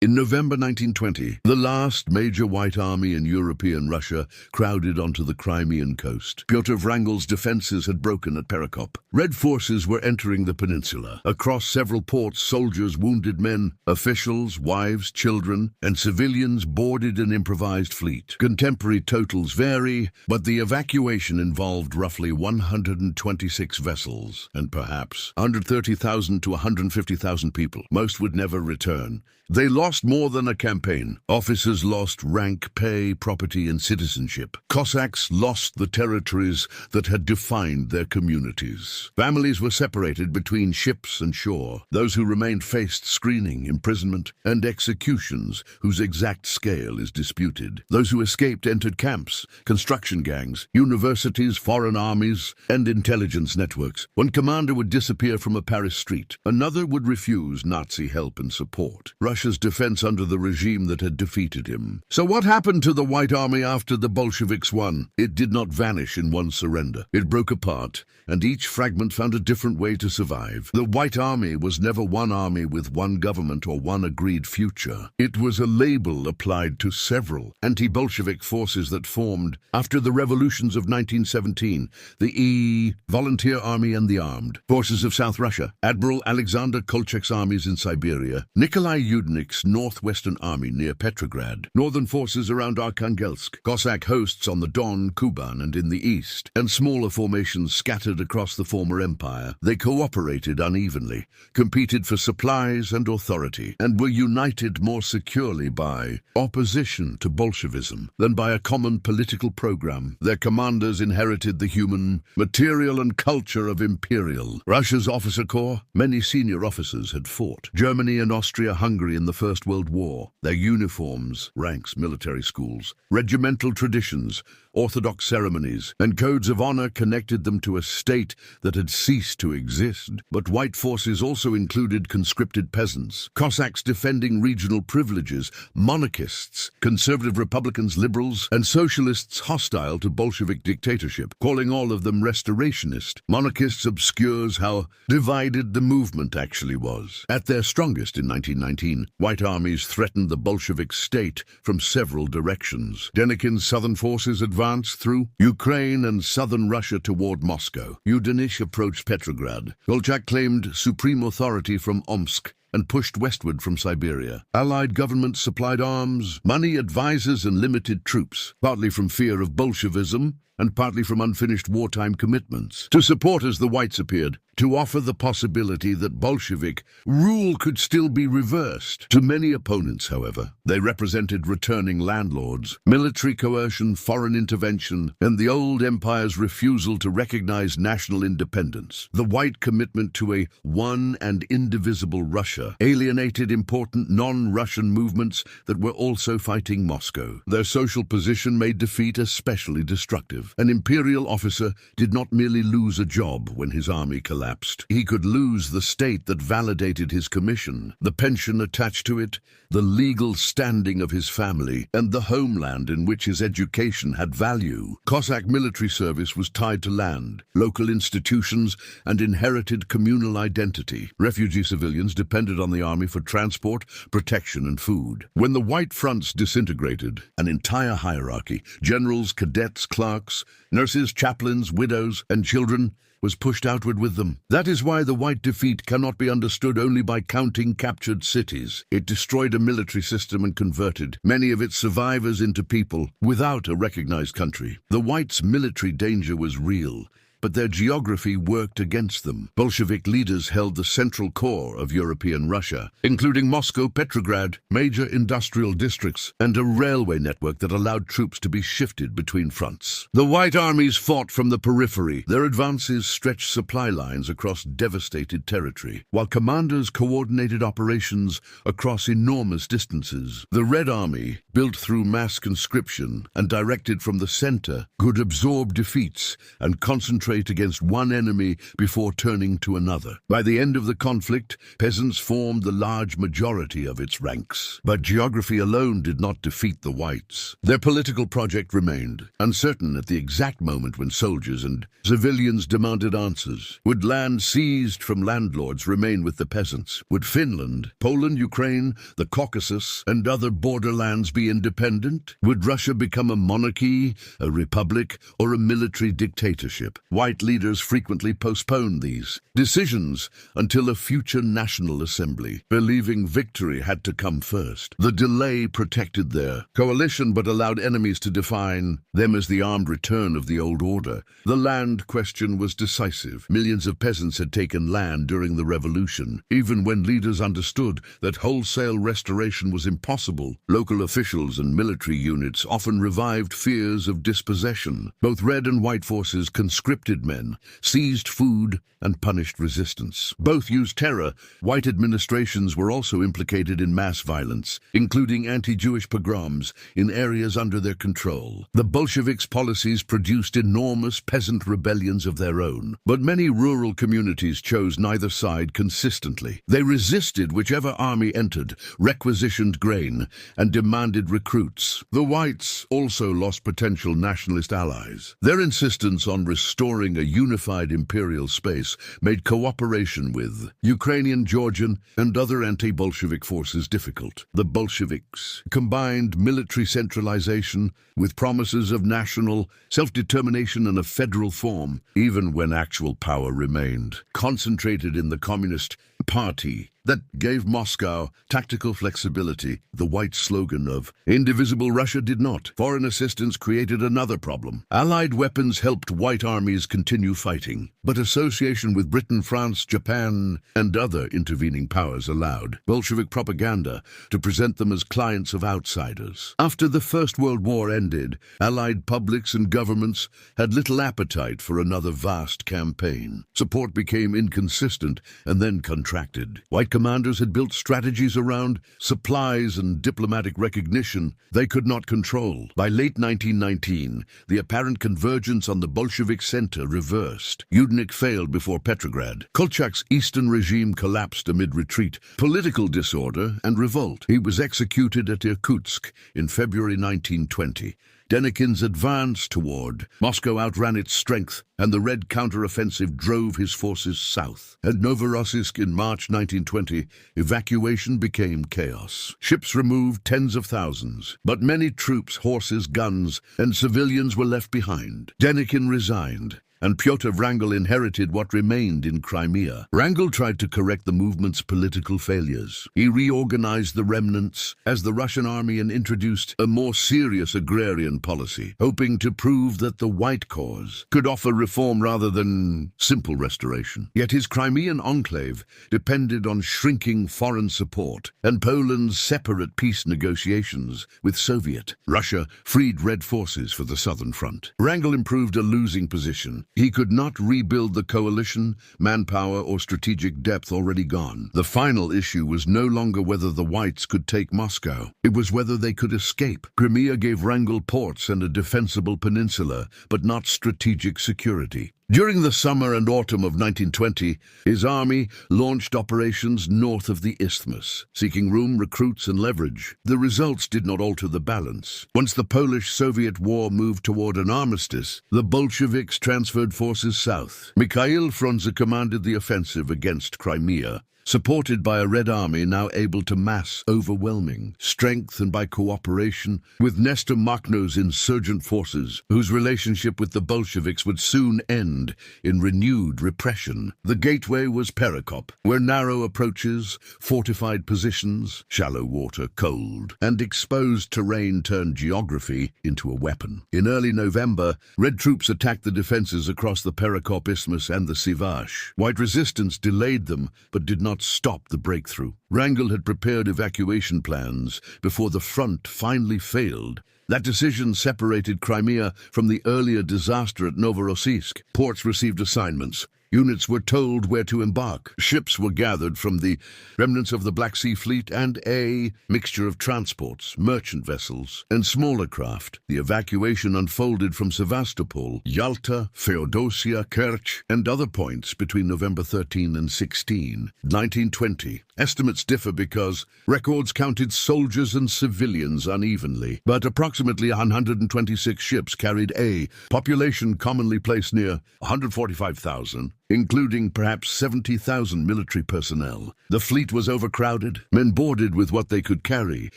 In November 1920, the last major White Army in European Russia crowded onto the Crimean coast. Pyotr Wrangel's defenses had broken at Perekop. Red forces were entering the peninsula. Across several ports, soldiers, wounded men, officials, wives, children, and civilians boarded an improvised fleet. Contemporary totals vary, but the evacuation involved roughly 126 vessels, and perhaps 130,000 to 150,000 people. Most would never return. They lost more than a campaign. Officers lost rank, pay, property, and citizenship. Cossacks lost the territories that had defined their communities. Families were separated between ships and shore. Those who remained faced screening, imprisonment, and executions whose exact scale is disputed. Those who escaped entered camps, construction gangs, universities, foreign armies, and intelligence networks. One commander would disappear from a Paris street. Another would refuse Nazi help and support. Russia's defense under the regime that had defeated him. So what happened to the White Army after the Bolsheviks won? It did not vanish in one surrender. It broke apart, and each fragment found a different way to survive. The White Army was never one army with one government or one agreed future. It was a label applied to several anti-Bolshevik forces that formed after the revolutions of 1917, the Volunteer Army and the Armed Forces of South Russia, Admiral Alexander Kolchak's armies in Siberia, Nikolai Yudennik's Northwestern Army near Petrograd, northern forces around Arkhangelsk, Cossack hosts on the Don, Kuban, and in the east, and smaller formations scattered across the former empire. They cooperated unevenly, competed for supplies and authority, and were united more securely by opposition to Bolshevism than by a common political program. Their commanders inherited the human, material, and culture of imperial Russia's officer corps. Many senior officers had fought Germany and Austria-Hungary in the First World War. Their uniforms, ranks, military schools, regimental traditions, orthodox ceremonies, and codes of honor connected them to a state that had ceased to exist. But white forces also included conscripted peasants, Cossacks defending regional privileges, monarchists, conservative Republicans, liberals, and socialists hostile to Bolshevik dictatorship, calling all of them restorationist. Monarchists obscures how divided the movement actually was. At their strongest in 1919, white armies threatened the Bolshevik state from several directions. Denikin's southern forces advanced through Ukraine and southern Russia toward Moscow. Yudenich approached Petrograd. Kolchak claimed supreme authority from Omsk and pushed westward from Siberia. Allied governments supplied arms, money, advisors, and limited troops, partly from fear of Bolshevism and partly from unfinished wartime commitments. To supporters, the whites appeared to offer the possibility that Bolshevik rule could still be reversed. To many opponents, however, they represented returning landlords, military coercion, foreign intervention, and the old empire's refusal to recognize national independence. The white commitment to a one and indivisible Russia alienated important non-Russian movements that were also fighting Moscow. Their social position made defeat especially destructive. An imperial officer did not merely lose a job when his army collapsed. He could lose the state that validated his commission, the pension attached to it, the legal standing of his family, and the homeland in which his education had value. Cossack military service was tied to land, local institutions, and inherited communal identity. Refugee civilians depended on the army for transport, protection, and food. When the white fronts disintegrated, an entire hierarchy, generals, cadets, clerks, nurses, chaplains, widows, and children, was pushed outward with them. That is why the white defeat cannot be understood only by counting captured cities. It destroyed a military system and converted many of its survivors into people without a recognized country. The whites' military danger was real, but their geography worked against them. Bolshevik leaders held the central core of European Russia, including Moscow, Petrograd, major industrial districts, and a railway network that allowed troops to be shifted between fronts. The white armies fought from the periphery. Their advances stretched supply lines across devastated territory, while commanders coordinated operations across enormous distances. The Red Army, built through mass conscription and directed from the center, could absorb defeats and concentrate concentrate against one enemy before turning to another. By the end of the conflict, peasants formed the large majority of its ranks. But geography alone did not defeat the whites. Their political project remained uncertain at the exact moment when soldiers and civilians demanded answers. Would land seized from landlords remain with the peasants? Would Finland, Poland, Ukraine, the Caucasus, and other borderlands be independent? Would Russia become a monarchy, a republic, or a military dictatorship? White leaders frequently postponed these decisions until a future national assembly, believing victory had to come first. The delay protected their coalition but allowed enemies to define them as the armed return of the old order. The land question was decisive. Millions of peasants had taken land during the revolution. Even when leaders understood that wholesale restoration was impossible, local officials and military units often revived fears of dispossession. Both red and white forces conscripted men, seized food, and punished resistance. Both used terror. White administrations were also implicated in mass violence, including anti-Jewish pogroms in areas under their control. The Bolsheviks' policies produced enormous peasant rebellions of their own, but many rural communities chose neither side consistently. They resisted whichever army entered, requisitioned grain, and demanded recruits. The whites also lost potential nationalist allies. Their insistence on restoring a unified imperial space made cooperation with Ukrainian, Georgian, and other anti-Bolshevik forces difficult. The Bolsheviks combined military centralization with promises of national self-determination and a federal form, even when actual power remained concentrated in the Communist Party. That gave Moscow tactical flexibility. The white slogan of "Indivisible Russia" did not. Foreign assistance created another problem. Allied weapons helped white armies continue fighting, but association with Britain, France, Japan, and other intervening powers allowed Bolshevik propaganda to present them as clients of outsiders. After the First World War ended, Allied publics and governments had little appetite for another vast campaign. Support became inconsistent and then contracted. White commanders had built strategies around supplies and diplomatic recognition they could not control. By late 1919, the apparent convergence on the Bolshevik center reversed. Yudenich failed before Petrograd. Kolchak's eastern regime collapsed amid retreat, political disorder, and revolt. He was executed at Irkutsk in February 1920. Denikhin's advance toward Moscow outran its strength, and the Red counteroffensive drove his forces south. At Novorossiysk in March 1920, evacuation became chaos. Ships removed tens of thousands, but many troops, horses, guns, and civilians were left behind. Denikhin resigned, and Pyotr Wrangel inherited what remained in Crimea. Wrangel tried to correct the movement's political failures. He reorganized the remnants as the Russian army and introduced a more serious agrarian policy, hoping to prove that the white cause could offer reform rather than simple restoration. Yet his Crimean enclave depended on shrinking foreign support and Poland's separate peace negotiations with Soviet. Russia freed Red forces for the southern front. Wrangel improved a losing position. He could not rebuild the coalition, manpower, or strategic depth already gone. The final issue was no longer whether the whites could take Moscow. It was whether they could escape. Crimea gave Wrangel ports and a defensible peninsula, but not strategic security. During the summer and autumn of 1920, his army launched operations north of the isthmus, seeking room, recruits, and leverage. The results did not alter the balance. Once the Polish-Soviet war moved toward an armistice, the Bolsheviks transferred forces south. Mikhail Frunze commanded the offensive against Crimea, supported by a Red Army now able to mass overwhelming strength and by cooperation with Nestor Makhno's insurgent forces, whose relationship with the Bolsheviks would soon end in renewed repression. The gateway was Perekop, where narrow approaches, fortified positions, shallow water, cold, and exposed terrain turned geography into a weapon. In early November, Red troops attacked the defenses across the Perekop Isthmus and the Sivash. White resistance delayed them, but did not stop the breakthrough. Wrangel had prepared evacuation plans before the front finally failed. That decision separated Crimea from the earlier disaster at Novorossiysk. Ports received assignments. Units were told where to embark. Ships were gathered from the remnants of the Black Sea Fleet and a mixture of transports, merchant vessels, and smaller craft. The evacuation unfolded from Sevastopol, Yalta, Feodosia, Kerch, and other points between November 13 and 16, 1920. Estimates differ because records counted soldiers and civilians unevenly, but approximately 126 ships carried a population commonly placed near 145,000, including perhaps 70,000 military personnel. The fleet was overcrowded, men boarded with what they could carry,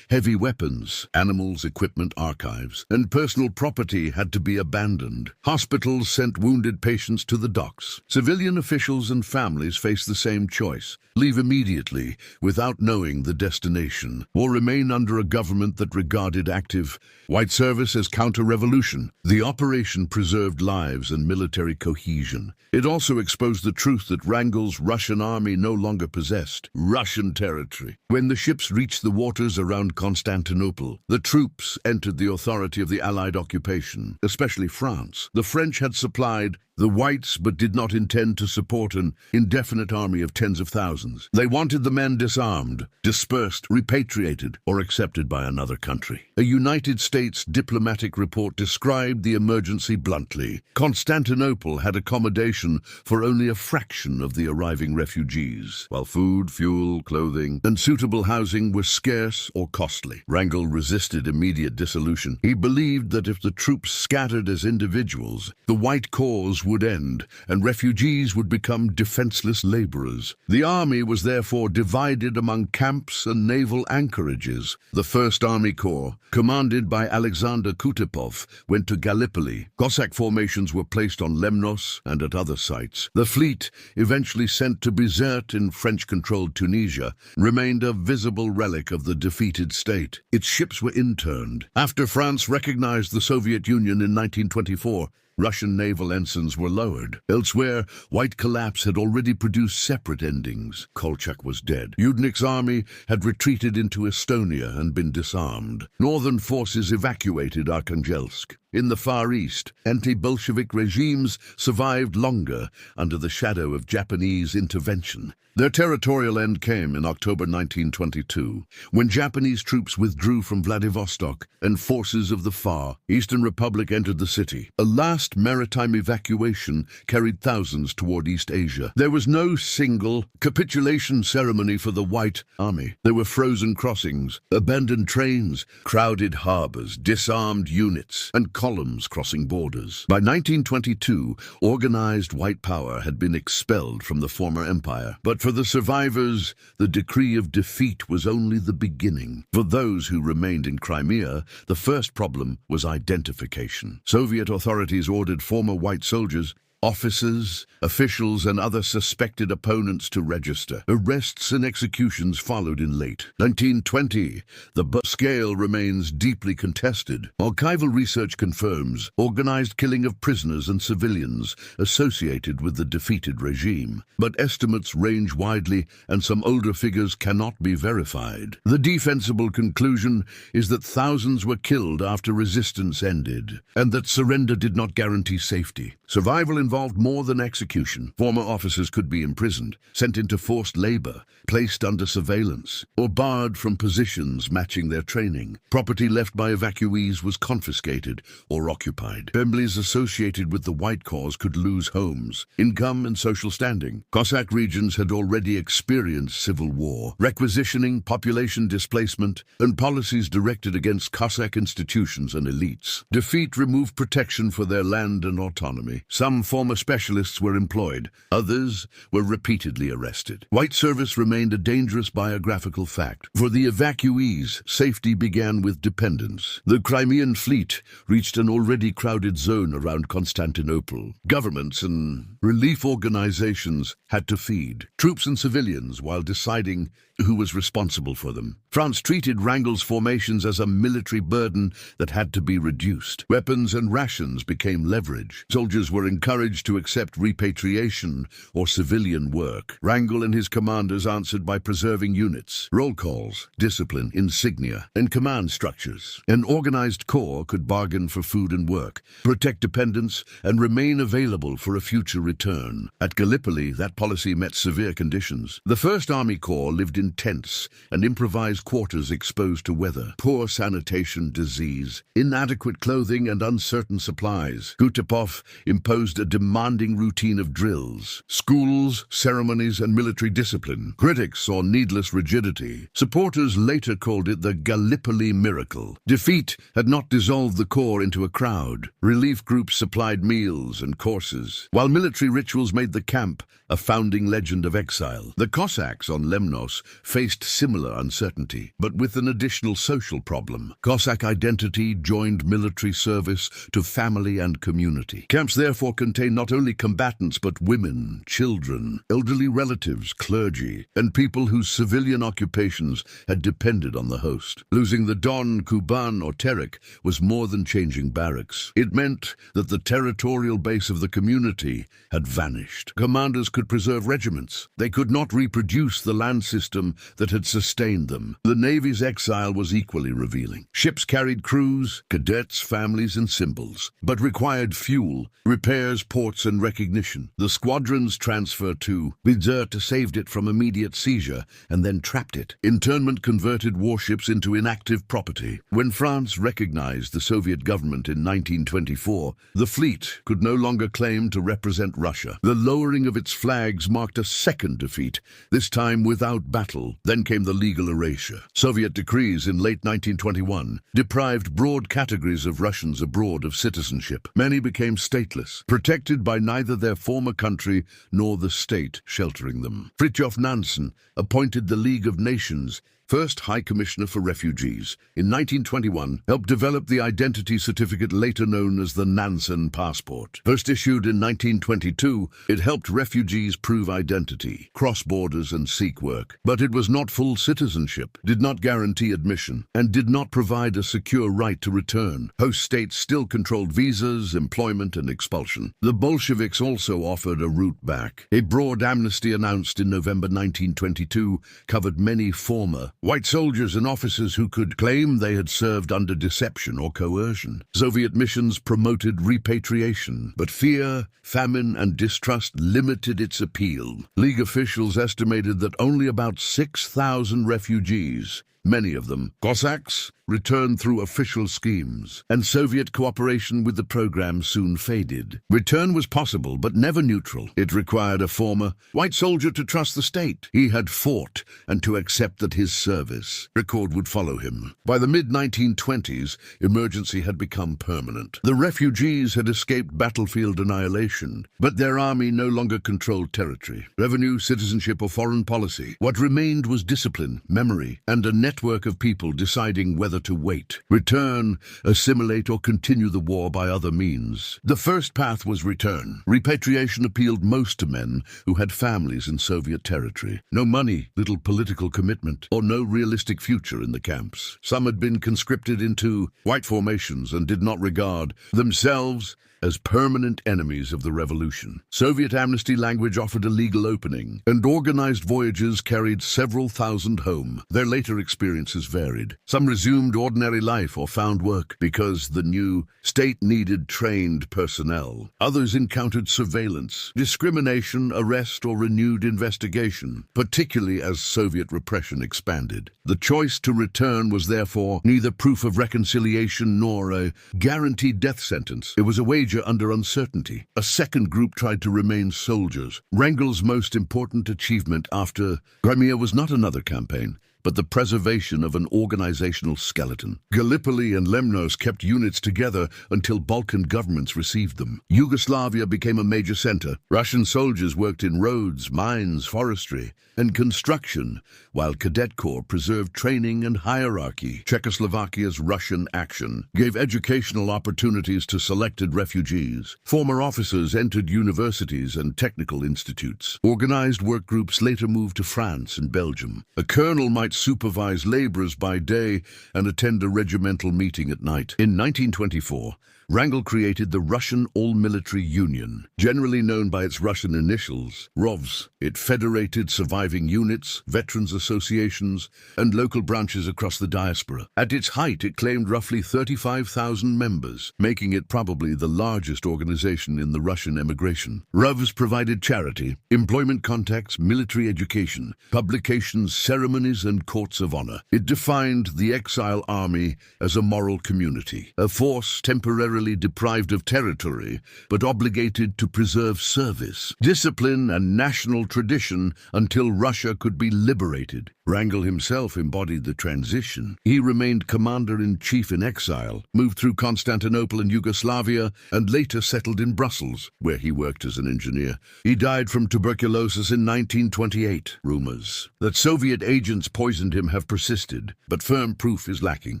heavy weapons, animals, equipment, archives, and personal property had to be abandoned. Hospitals sent wounded patients to the docks. Civilian officials and families faced the same choice: leave immediately without knowing the destination, or remain under a government that regarded active white service as counter-revolution. The operation preserved lives and military cohesion. It also exposed the truth that Wrangel's Russian army no longer possessed Russian territory. When the ships reached the waters around Constantinople, the troops entered the authority of the Allied occupation, especially France. The French had supplied the whites but did not intend to support an indefinite army of tens of thousands. They wanted the men disarmed, dispersed, repatriated, or accepted by another country. A United States diplomatic report described the emergency bluntly. Constantinople had accommodation for only a fraction of the arriving refugees, while food, fuel, clothing, and suitable housing were scarce or costly. Wrangel resisted immediate dissolution. He believed that if the troops scattered as individuals, the white cause would end, and refugees would become defenseless laborers. The army was therefore divided among camps and naval anchorages. The 1st Army Corps, commanded by Alexander Kutepov, went to Gallipoli. Cossack formations were placed on Lemnos and at other sites. The fleet, eventually sent to Bizerte in French-controlled Tunisia, remained a visible relic of the defeated state. Its ships were interned. After France recognized the Soviet Union in 1924, Russian naval ensigns were lowered. Elsewhere, white collapse had already produced separate endings. Kolchak was dead. Yudench's army had retreated into Estonia and been disarmed. Northern forces evacuated Arkhangelsk. In the Far East, anti-Bolshevik regimes survived longer under the shadow of Japanese intervention. Their territorial end came in October 1922, when Japanese troops withdrew from Vladivostok and forces of the Far Eastern Republic entered the city. A last maritime evacuation carried thousands toward East Asia. There was no single capitulation ceremony for the White Army. There were frozen crossings, abandoned trains, crowded harbors, disarmed units, and columns crossing borders. By 1922, organized white power had been expelled from the former empire. But for the survivors, the decree of defeat was only the beginning. For those who remained in Crimea, the first problem was identification. Soviet authorities ordered former white soldiers, officers, officials, and other suspected opponents to register. Arrests and executions followed in late 1920. The scale remains deeply contested. Archival research confirms organized killing of prisoners and civilians associated with the defeated regime. But estimates range widely, and some older figures cannot be verified. The defensible conclusion is that thousands were killed after resistance ended, and that surrender did not guarantee safety. Survival involved more than execution. Former officers could be imprisoned, sent into forced labor, placed under surveillance, or barred from positions matching their training. Property left by evacuees was confiscated or occupied. Families associated with the white cause could lose homes, income, and social standing. Cossack regions had already experienced civil war, requisitioning, population displacement, and policies directed against Cossack institutions and elites. Defeat removed protection for their land and autonomy. Some former specialists were employed, others were repeatedly arrested. White service remained a dangerous biographical fact. For the evacuees, safety began with dependence. The Crimean fleet reached an already crowded zone around Constantinople. Governments and relief organizations had to feed troops and civilians while deciding who was responsible for them. France treated Wrangel's formations as a military burden that had to be reduced. Weapons and rations became leverage. Soldiers were encouraged encouraged to accept repatriation or civilian work. Wrangel and his commanders answered by preserving units, roll calls, discipline, insignia, and command structures. An organized corps could bargain for food and work, protect dependents, and remain available for a future return. At Gallipoli, that policy met severe conditions. The 1st Army Corps lived in tents and improvised quarters exposed to weather, poor sanitation, disease, inadequate clothing, and uncertain supplies. Kutepov imposed a demanding routine of drills, schools, ceremonies, and military discipline. Critics saw needless rigidity. Supporters later called it the Gallipoli miracle. Defeat had not dissolved the corps into a crowd. Relief groups supplied meals and courses, while military rituals made the camp a founding legend of exile. The Cossacks on Lemnos faced similar uncertainty, but with an additional social problem. Cossack identity joined military service to family and community. Camps therefore contained not only combatants but women, children, elderly relatives, clergy, and people whose civilian occupations had depended on the host. Losing the Don, Kuban, or Terek was more than changing barracks. It meant that the territorial base of the community had vanished. Commanders could preserve regiments. They could not reproduce the land system that had sustained them. The Navy's exile was equally revealing. Ships carried crews, cadets, families, and symbols, but required fuel, repairs, ports, and recognition. The squadron's transfer to Bizerte saved it from immediate seizure and then trapped it. Internment converted warships into inactive property. When France recognized the Soviet government in 1924, the fleet could no longer claim to represent Russia. The lowering of its flags marked a second defeat, this time without battle. Then came the legal erasure. Soviet decrees in late 1921 deprived broad categories of Russians abroad of citizenship. Many became stateless, protected by neither their former country nor the state sheltering them. Fridtjof Nansen appointed the League of Nations first High Commissioner for Refugees, in 1921, helped develop the identity certificate later known as the Nansen Passport. First issued in 1922, it helped refugees prove identity, cross borders, and seek work. But it was not full citizenship, did not guarantee admission, and did not provide a secure right to return. Host states still controlled visas, employment, and expulsion. The Bolsheviks also offered a route back. A broad amnesty announced in November 1922 covered many former white soldiers and officers who could claim they had served under deception or coercion. Soviet missions promoted repatriation, but fear, famine, and distrust limited its appeal. League officials estimated that only about 6,000 refugees, many of them Cossacks, returned through official schemes, and Soviet cooperation with the program soon faded. Return was possible, but never neutral. It required a former white soldier to trust the state he had fought and to accept that his service record would follow him. By the mid-1920s, emergency had become permanent. The refugees had escaped battlefield annihilation, but their army no longer controlled territory, revenue, citizenship, or foreign policy. What remained was discipline, memory, and a network of people deciding whether to wait, return, assimilate, or continue the war by other means. The first path was return. Repatriation appealed most to men who had families in Soviet territory. No money, little political commitment, or no realistic future in the camps. Some had been conscripted into white formations and did not regard themselves as permanent enemies of the revolution. Soviet amnesty language offered a legal opening, and organized voyages carried several thousand home. Their later experiences varied. Some resumed ordinary life or found work because the new state needed trained personnel. Others encountered surveillance, discrimination, arrest, or renewed investigation, particularly as Soviet repression expanded. The choice to return was therefore neither proof of reconciliation nor a guaranteed death sentence. It was a wager under uncertainty. A second group tried to remain soldiers. Wrangel's most important achievement after Crimea was not another campaign, but the preservation of an organizational skeleton. Gallipoli and Lemnos kept units together until Balkan governments received them. Yugoslavia became a major center. Russian soldiers worked in roads, mines, forestry, and construction, while Cadet Corps preserved training and hierarchy. Czechoslovakia's Russian action gave educational opportunities to selected refugees. Former officers entered universities and technical institutes. Organized work groups later moved to France and Belgium. A colonel might might supervise laborers by day and attend a regimental meeting at night. In 1924, Wrangel created the Russian All-Military Union, generally known by its Russian initials, ROVs. It federated surviving units, veterans associations, and local branches across the diaspora. At its height, it claimed roughly 35,000 members, making it probably the largest organization in the Russian emigration. ROVs provided charity, employment contacts, military education, publications, ceremonies, and courts of honor. It defined the exile army as a moral community, a force temporarily deprived of territory, but obligated to preserve service, discipline, and national tradition until Russia could be liberated. Wrangel himself embodied the transition. He remained commander-in-chief in exile, moved through Constantinople and Yugoslavia, and later settled in Brussels, where he worked as an engineer. He died from tuberculosis in 1928. Rumors that Soviet agents poisoned him have persisted, but firm proof is lacking.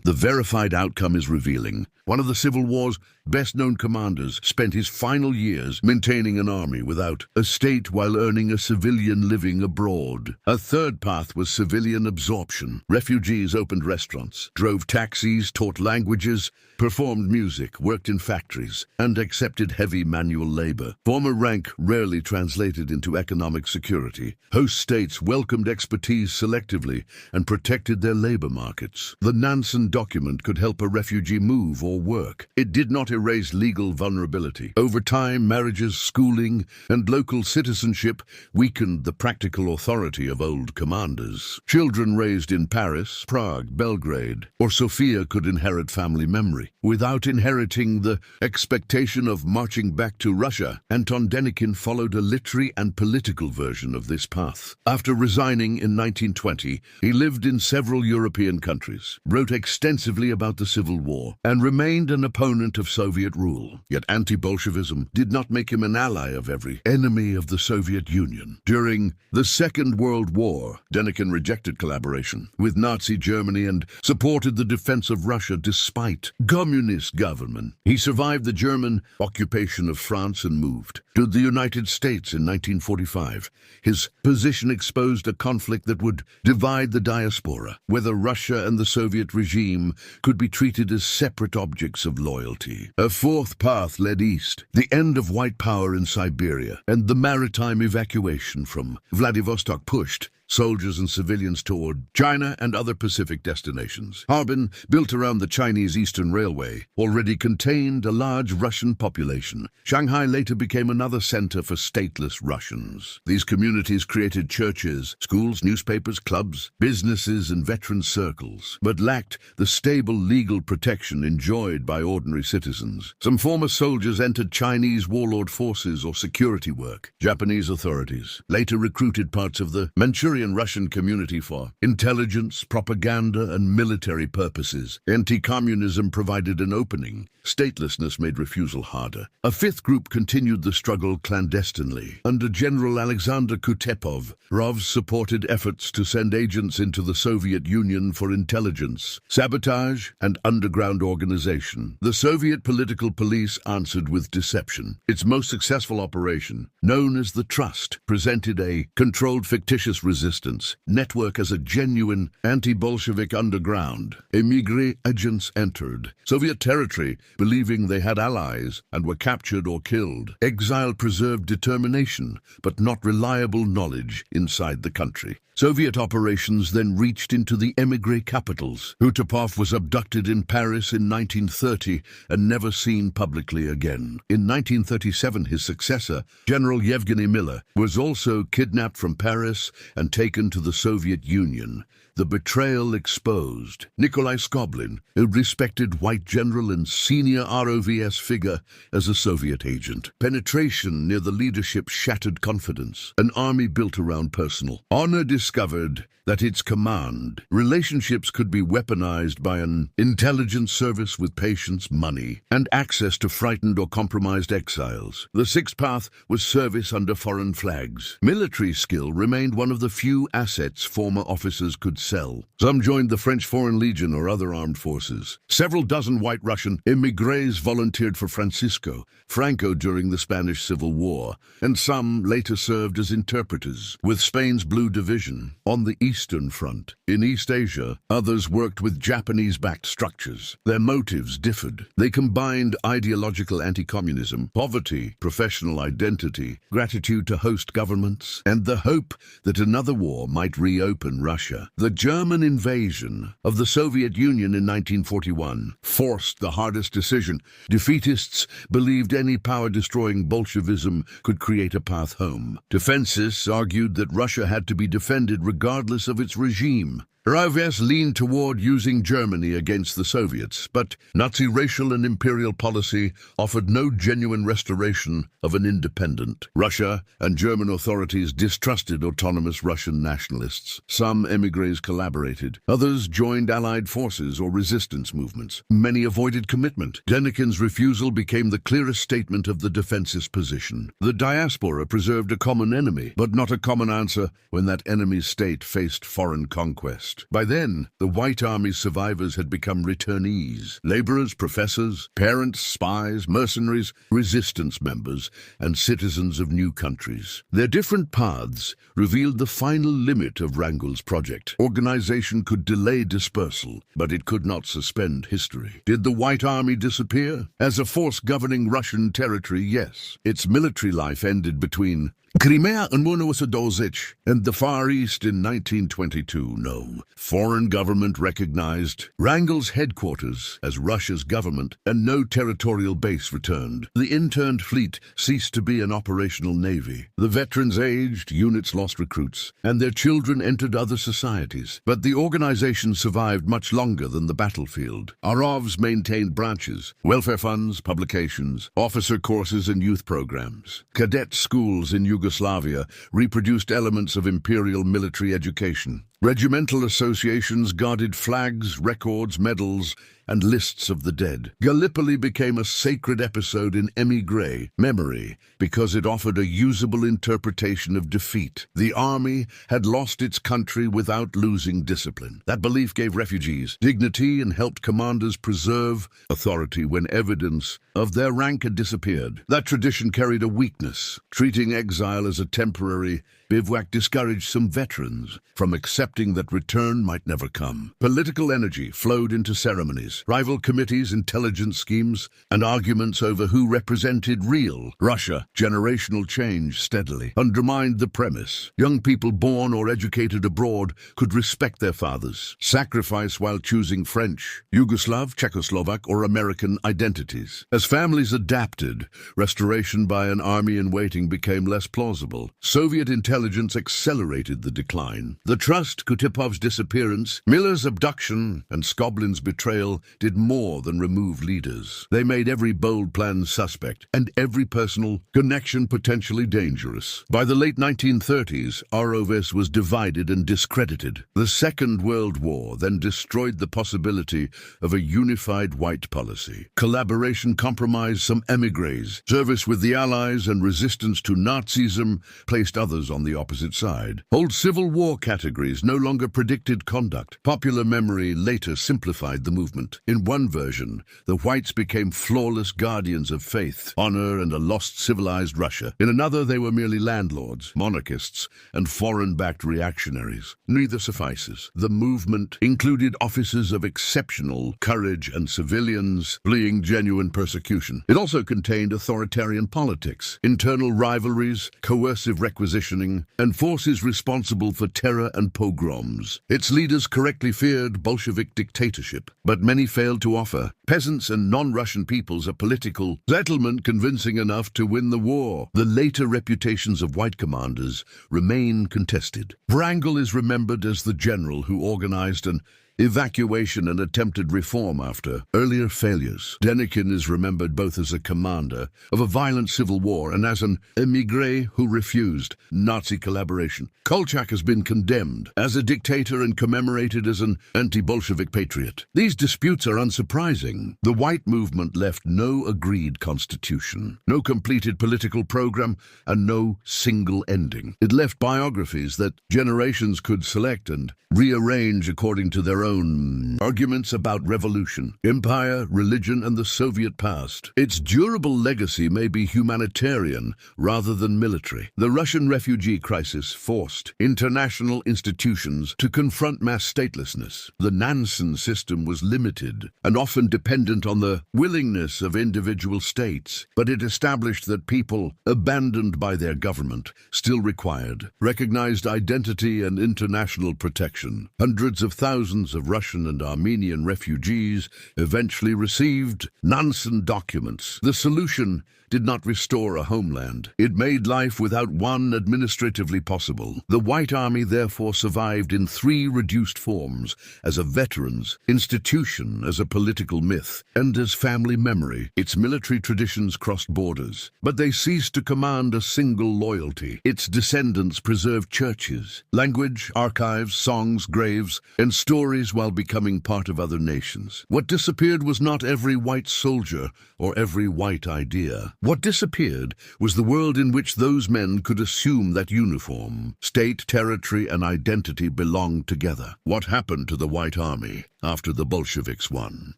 The verified outcome is revealing. One of the Civil War's best-known commanders spent his final years maintaining an army without a state while earning a civilian living abroad. A third path was civilian absorption. Refugees opened restaurants, drove taxis, taught languages, performed music, worked in factories, and accepted heavy manual labor. Former rank rarely translated into economic security. Host states welcomed expertise selectively and protected their labor markets. The Nansen document could help a refugee move or work. It did not erase legal vulnerability. Over time, marriages, schooling, and local citizenship weakened the practical authority of old commanders. Children raised in Paris, Prague, Belgrade, or Sofia could inherit family memory. Without inheriting the expectation of marching back to Russia, Anton Denikin followed a literary and political version of this path. After resigning in 1920, he lived in several European countries, wrote extensively about the Civil War, and remained an opponent of Soviet rule. Yet anti-Bolshevism did not make him an ally of every enemy of the Soviet Union. During the Second World War, Denikin rejected collaboration with Nazi Germany and supported the defense of Russia despite communist government. He survived the German occupation of France and moved to the United States in 1945. His position exposed a conflict that would divide the diaspora, whether Russia and the Soviet regime could be treated as separate objects of loyalty. A fourth path led east, the end of white power in Siberia, and the maritime evacuation from Vladivostok pushed soldiers and civilians toward China and other Pacific destinations. Harbin, built around the Chinese Eastern Railway, already contained a large Russian population. Shanghai later became another center for stateless Russians. These communities created churches, schools, newspapers, clubs, businesses, and veteran circles, but lacked the stable legal protection enjoyed by ordinary citizens. Some former soldiers entered Chinese warlord forces or security work. Japanese authorities later recruited parts of the Manchurian Russian community for intelligence, propaganda, and military purposes. Anti-communism provided an opening. Statelessness made refusal harder. A fifth group continued the struggle clandestinely. Under General Alexander Kutepov, ROVs supported efforts to send agents into the Soviet Union for intelligence, sabotage, and underground organization. The Soviet political police answered with deception. Its most successful operation, known as the Trust, presented a controlled fictitious resistance network as a genuine anti-Bolshevik underground. Émigré agents entered Soviet territory believing they had allies and were captured or killed. Exile preserved determination, but not reliable knowledge inside the country. Soviet operations then reached into the émigré capitals. Kutepov was abducted in Paris in 1930 and never seen publicly again. In 1937, his successor, General Yevgeny Miller, was also kidnapped from Paris and taken to the Soviet Union. The betrayal exposed Nikolai Skoblin, a respected white general and senior ROVS figure, as a Soviet agent. Penetration near the leadership shattered confidence. An army built around personal honor discovered that its command relationships could be weaponized by an intelligence service with patience, money, and access to frightened or compromised exiles. The sixth path was service under foreign flags. Military skill remained one of the few assets former officers could cell. Some joined the French Foreign Legion or other armed forces. Several dozen White Russian émigrés volunteered for Franco during the Spanish Civil War, and some later served as interpreters with Spain's Blue Division on the Eastern Front. In East Asia, others worked with Japanese-backed structures. Their motives differed. They combined ideological anti-communism, poverty, professional identity, gratitude to host governments, and the hope that another war might reopen Russia. The German invasion of the Soviet Union in 1941 forced the hardest decision. Defeatists believed any power-destroying Bolshevism could create a path home. Defensists argued that Russia had to be defended regardless of its regime. Rivers leaned toward using Germany against the Soviets, but Nazi racial and imperial policy offered no genuine restoration of an independent. Russia and German authorities distrusted autonomous Russian nationalists. Some émigrés collaborated. Others joined allied forces or resistance movements. Many avoided commitment. Denikin's refusal became the clearest statement of the defensist position. The diaspora preserved a common enemy, but not a common answer when that enemy's state faced foreign conquest. By then, the White Army's survivors had become returnees, laborers, professors, parents, spies, mercenaries, resistance members, and citizens of new countries. Their different paths revealed the final limit of Wrangel's project. Organization could delay dispersal, but it could not suspend history. Did the White Army disappear? As a force governing Russian territory, yes. Its military life ended between Crimea and Monowosodolzich and the Far East in 1922, no. Foreign government recognized Wrangel's headquarters as Russia's government, and no territorial base returned. The interned fleet ceased to be an operational navy. The veterans aged, units lost recruits, and their children entered other societies. But the organization survived much longer than the battlefield. Arovs maintained branches, welfare funds, publications, officer courses and youth programs. Cadet schools in Yugoslavia reproduced elements of imperial military education. Regimental associations guarded flags, records, medals, and lists of the dead. Gallipoli became a sacred episode in émigré memory because it offered a usable interpretation of defeat. The army had lost its country without losing discipline. That belief gave refugees dignity and helped commanders preserve authority when evidence of their rank had disappeared. That tradition carried a weakness. Treating exile as a temporary bivouac discouraged some veterans from accepting that return might never come. Political energy flowed into ceremonies. Rival committees, intelligence schemes, and arguments over who represented real Russia. Generational change steadily undermined the premise. Young people born or educated abroad could respect their fathers, sacrifice while choosing French, Yugoslav, Czechoslovak, or American identities. As families adapted, restoration by an army in waiting became less plausible. Soviet intelligence accelerated the decline. The trust Kutupov's disappearance, Miller's abduction, and Skoblin's betrayal did more than remove leaders. They made every bold plan suspect and every personal connection potentially dangerous. By the late 1930s, ROVS was divided and discredited. The Second World War then destroyed the possibility of a unified white policy. Collaboration compromised some émigrés. Service with the Allies and resistance to Nazism placed others on the opposite side. Old Civil War categories no longer predicted conduct. Popular memory later simplified the movement. In one version, the whites became flawless guardians of faith, honor, and a lost civilized Russia. In another, they were merely landlords, monarchists, and foreign-backed reactionaries. Neither suffices. The movement included officers of exceptional courage and civilians fleeing genuine persecution. It also contained authoritarian politics, internal rivalries, coercive requisitioning, and forces responsible for terror and pogroms. Its leaders correctly feared Bolshevik dictatorship, but many failed to offer peasants and non-Russian peoples a political settlement convincing enough to win the war. The later reputations of white commanders remain contested. Wrangel is remembered as the general who organized an evacuation and attempted reform after earlier failures. Denikin is remembered both as a commander of a violent civil war and as an émigré who refused Nazi collaboration. Kolchak has been condemned as a dictator and commemorated as an anti-Bolshevik patriot. These disputes are unsurprising. The White Movement left no agreed constitution, no completed political program, and no single ending. It left biographies that generations could select and rearrange according to their own arguments about revolution, empire, religion, and the Soviet past. Its durable legacy may be humanitarian rather than military. The Russian refugee crisis forced international institutions to confront mass statelessness. The Nansen system was limited and often dependent on the willingness of individual states, but it established that people, abandoned by their government, still required recognized identity and international protection. Hundreds of thousands of Russian and Armenian refugees eventually received Nansen documents. The solution did not restore a homeland. It made life without one administratively possible. The White Army therefore survived in three reduced forms: as a veterans institution, as a political myth, and as family memory. Its military traditions crossed borders, but they ceased to command a single loyalty. Its descendants preserved churches, language, archives, songs, graves, and stories while becoming part of other nations. What disappeared was not every white soldier or every white idea. What disappeared was the world in which those men could assume that uniform. State, territory, and identity belonged together. What happened to the White Army after the Bolsheviks won?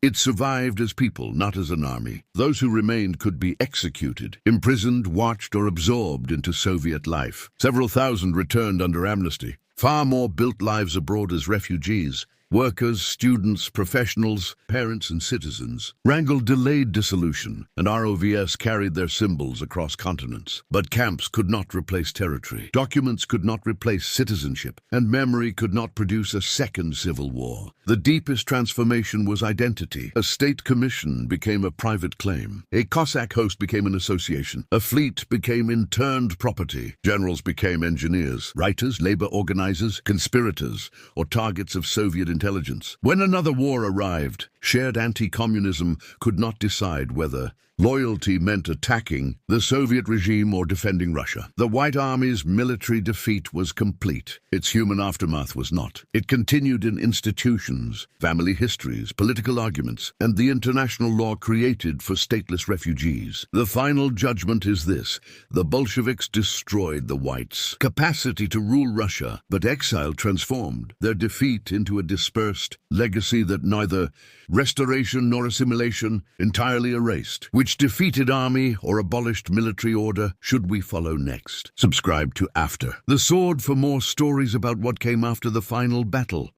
It survived as people, not as an army. Those who remained could be executed, imprisoned, watched, or absorbed into Soviet life. Several thousand returned under amnesty. Far more built lives abroad as refugees. Workers, students, professionals, parents, and citizens. Wrangel delayed dissolution, and ROVS carried their symbols across continents. But camps could not replace territory. Documents could not replace citizenship, and memory could not produce a second civil war. The deepest transformation was identity. A state commission became a private claim. A Cossack host became an association. A fleet became interned property. Generals became engineers, writers, labor organizers, conspirators, or targets of Soviet intelligence. When another war arrived, shared anti-communism could not decide whether loyalty meant attacking the Soviet regime or defending Russia. The White Army's military defeat was complete. Its human aftermath was not. It continued in institutions, family histories, political arguments, and the international law created for stateless refugees. The final judgment is this: the Bolsheviks destroyed the Whites' capacity to rule Russia, but exile transformed their defeat into a dispersed legacy that neither restoration nor assimilation entirely erased. Which defeated army or abolished military order should we follow next? Subscribe to After the Sword for more stories about what came after the final battle.